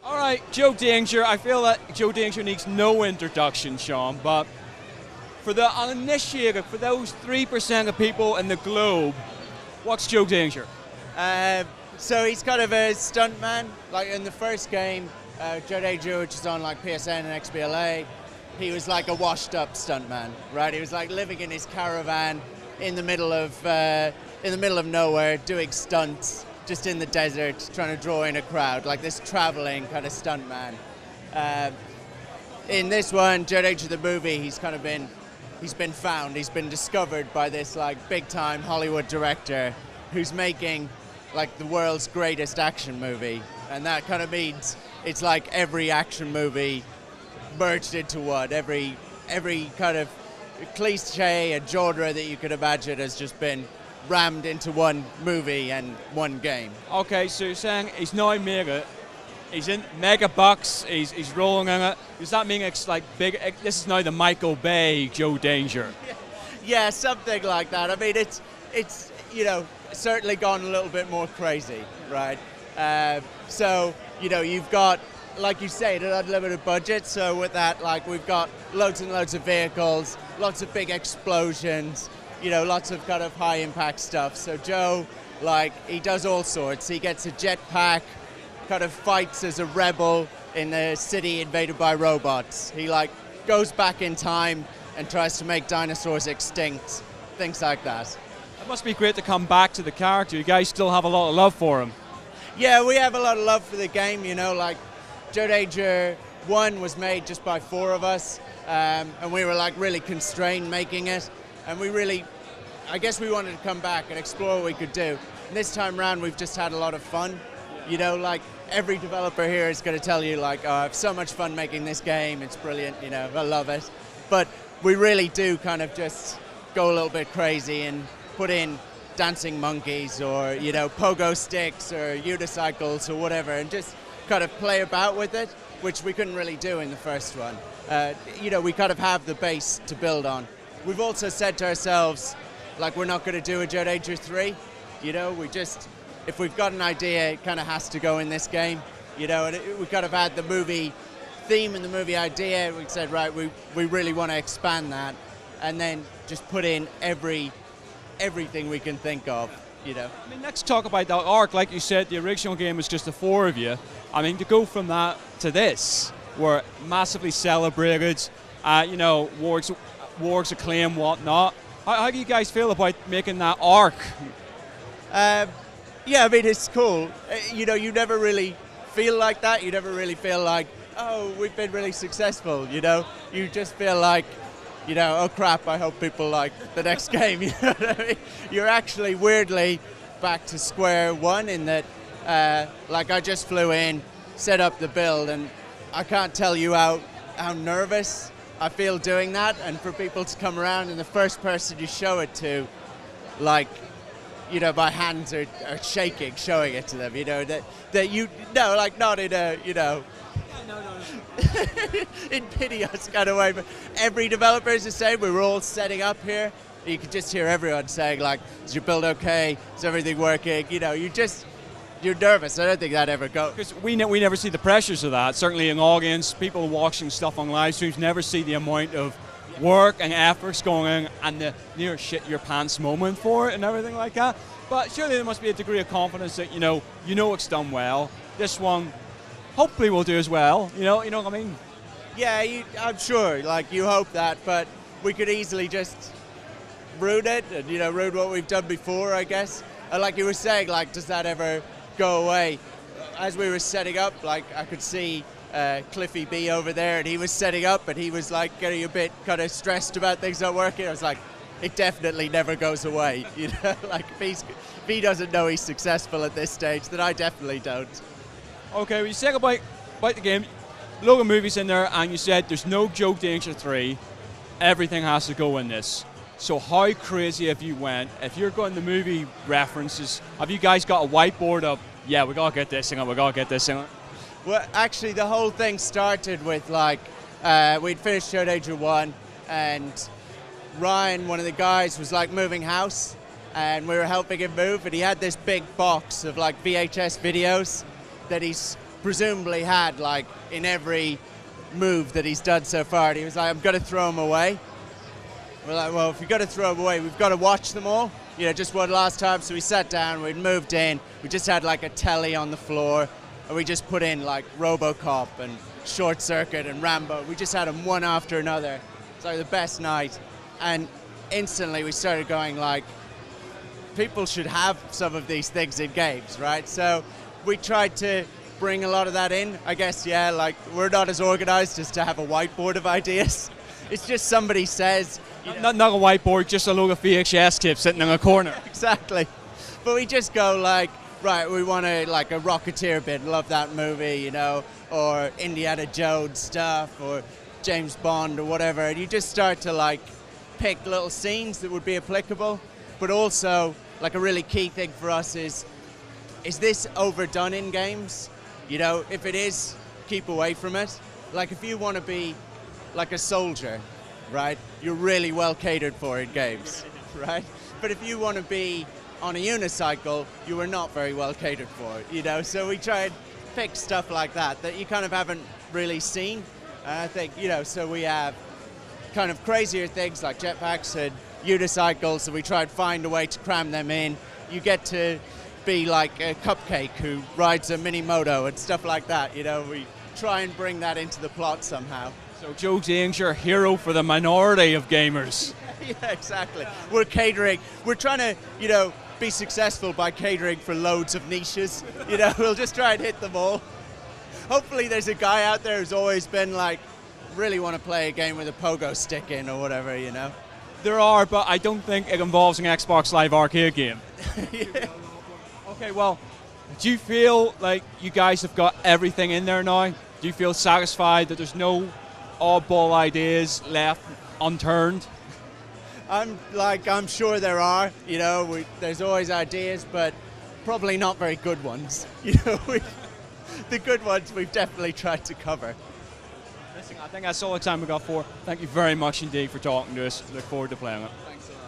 All right, Joe Danger. I feel that Joe Danger needs no introduction, Sean, but for the uninitiated, for those 3% of people in the globe, what's Joe Danger? So he's kind of a stuntman. Like in the first game, Joe Danger, which is on like PSN and XBLA, he was like a washed-up stuntman, right? He was like living in his caravan in the middle of nowhere, doing stunts, just in the desert, trying to draw in a crowd, like this traveling kind of stuntman. In this one, Joe Danger the movie, he's been found, he's been discovered by this like big-time Hollywood director who's making like the world's greatest action movie, and that kind of means it's like every action movie merged into one. Every kind of cliche and genre that you could imagine has just been rammed into one movie and one game. Okay, so you're saying he's now made it. He's in mega bucks. He's rolling in it. Does that mean it's like big? This is now the Michael Bay Joe Danger. Yeah, something like that. I mean, it's certainly gone a little bit more crazy, right? So you've got, like you say, an unlimited budget. So with that, like we've got loads and loads of vehicles, lots of big explosions. Lots of kind of high impact stuff. So Joe, like, he does all sorts. He gets a jetpack, kind of fights as a rebel in a city invaded by robots. He like goes back in time and tries to make dinosaurs extinct, things like that. It must be great to come back to the character. You guys still have a lot of love for him. Yeah, we have a lot of love for the game, like Joe Danger 1 was made just by 4 of us, and we were like really constrained making it. And I guess we wanted to come back and explore what we could do. And this time around, we've just had a lot of fun. Like every developer here is going to tell you, like, oh, I have so much fun making this game. It's brilliant, I love it. But we really do kind of just go a little bit crazy and put in dancing monkeys or, pogo sticks or unicycles or whatever, and just kind of play about with it, which we couldn't really do in the first one. We kind of have the base to build on. We've also said to ourselves, like, we're not going to do a Joe Danger 3. If we've got an idea, it kind of has to go in this game. And we kind of had the movie theme and the movie idea. We said, right, we really want to expand that, and then just put in everything we can think of. I mean, let's talk about that arc. Like you said, the original game was just the 4 of you. I mean, to go from that to this, were massively celebrated. Warg's acclaim, whatnot. How do you guys feel about making that arc? Yeah, I mean, it's cool. You never really feel like that. You never really feel like, oh, we've been really successful, You just feel like, oh crap, I hope people like the next game, you know what I mean? You're actually weirdly back to square one in that, like I just flew in, set up the build, and I can't tell you how nervous I feel doing that, and for people to come around and the first person you show it to, like, my hands are shaking showing it to them, like not in a, No. in piteous kind of way, but every developer is the same. We were all setting up here. You could just hear everyone saying, like, is your build okay? Is everything working? You're nervous. I don't think that ever goes. Because we never see the pressures of that. Certainly in audience, people watching stuff on live streams never see the amount of work and efforts going in and the near shit your pants moment for it and everything like that. But surely there must be a degree of confidence that, it's done well. This one hopefully will do as well. You know what I mean? Yeah, I'm sure. Like, you hope that, but we could easily just ruin it and, ruin what we've done before, I guess. And like you were saying, like, does that ever go away? As we were setting up, like, I could see Cliffy B over there, and he was setting up, and he was like getting a bit kind of stressed about things not working. I was like, it definitely never goes away. Like, if he doesn't know he's successful at this stage, then I definitely don't. Okay, well, you said about the game, Logan Movies in there, and you said there's no Joe Danger 3. Everything has to go in this. So how crazy have you went? If you're going to movie references, have you guys got a whiteboard of, yeah, we gotta get this thing up, we gotta get this thing up? Well, actually, the whole thing started with, like, we'd finished Joe Danger 1, and Ryan, one of the guys, was like moving house, and we were helping him move, and he had this big box of like VHS videos that he's presumably had like in every move that he's done so far, and he was like, I'm going to throw them away. We're like, well, if you've got to throw them away, we've got to watch them all, you know, just one last time. So we sat down, we'd moved in, we just had like a telly on the floor, and we just put in like RoboCop and Short Circuit and Rambo. We just had them one after another. It's like the best night. And instantly we started going like, people should have some of these things in games, right? So we tried to bring a lot of that in. I guess, yeah, like we're not as organized as to have a whiteboard of ideas. It's just somebody says, you know, not a whiteboard, just a load of VHS clips sitting in a corner. Exactly. But we just go like, right, we want to like a Rocketeer bit, love that movie, you know, or Indiana Jones stuff, or James Bond or whatever. And you just start to like pick little scenes that would be applicable. But also, like a really key thing for us is this overdone in games? You know, if it is, keep away from it. Like if you want to be like a soldier, right, you're really well catered for in games, right? But if you want to be on a unicycle, you are not very well catered for, you know? So we try and pick stuff like that you kind of haven't really seen. I think, you know, so we have kind of crazier things like jetpacks and unicycles, so we try and find a way to cram them in. You get to be like a Cupcake who rides a mini moto and stuff like that, you know? We try and bring that into the plot somehow. So Joe Zane's your hero for the minority of gamers. Yeah, exactly. We're catering. We're trying to, you know, be successful by catering for loads of niches. You know, we'll just try and hit them all. Hopefully there's a guy out there who's always been like, really want to play a game with a pogo stick in or whatever, you know? There are, but I don't think it involves an Xbox Live Arcade game. Yeah. Okay, well, do you feel like you guys have got everything in there now? Do you feel satisfied that there's no oddball ideas left unturned? I'm sure there are, you know, there's always ideas, but probably not very good ones. You know, the good ones we've definitely tried to cover. Listen, I think that's all the time we got for. Thank you very much indeed for talking to us. Look forward to playing it. Thanks a lot.